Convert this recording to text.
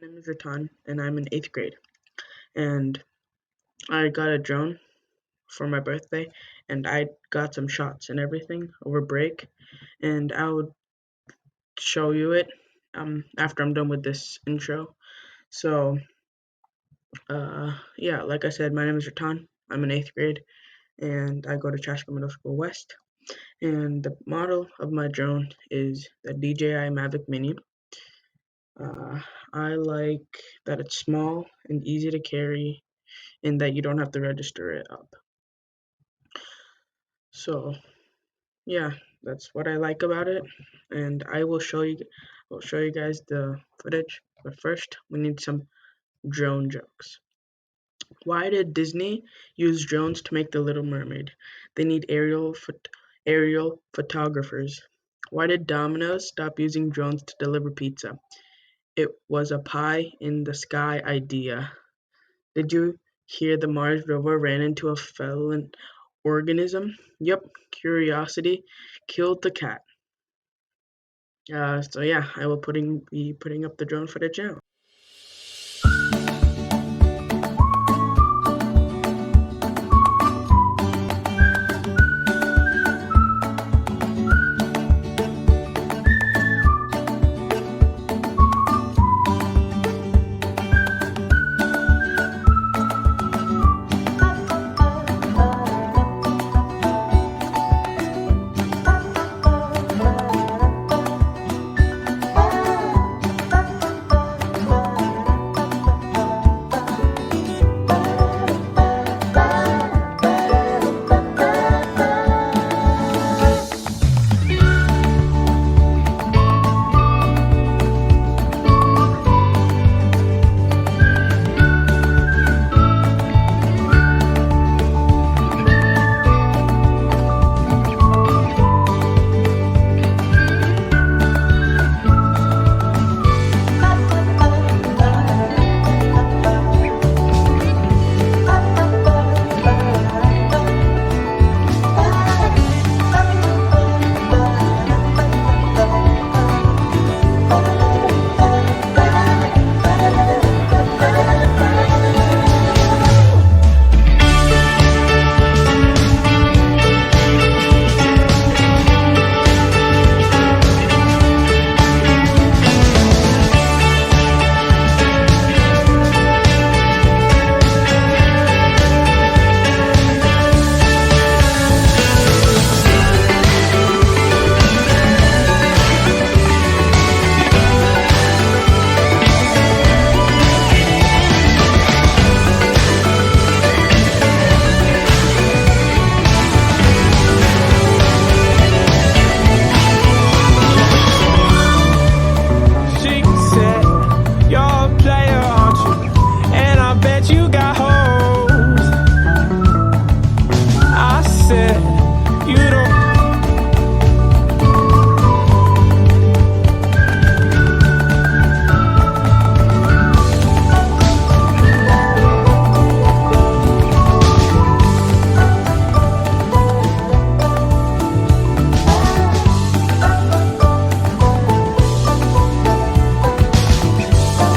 My name is Ratan, and I'm in 8th grade. And I got a drone for my birthday, and I got some shots and everything over break. And I will show you it after I'm done with this intro. So, yeah, like I said, my name is Ratan. I'm in 8th grade, and I go to Chaska Middle School West. And the model of my drone is the DJI Mavic Mini. I like that it's small and easy to carry and that you don't have to register it up. So yeah, that's what I like about it, and I'll show you guys the footage. But first, we need some drone jokes. Why did Disney use drones to make The Little Mermaid? They need aerial photographers. Why did Domino's stop using drones to deliver pizza? It was a pie in the sky idea. Did you hear the Mars rover ran into a felon organism? Yep, curiosity killed the cat. So yeah, I will be putting up the drone footage now. You got hoes. I said you don't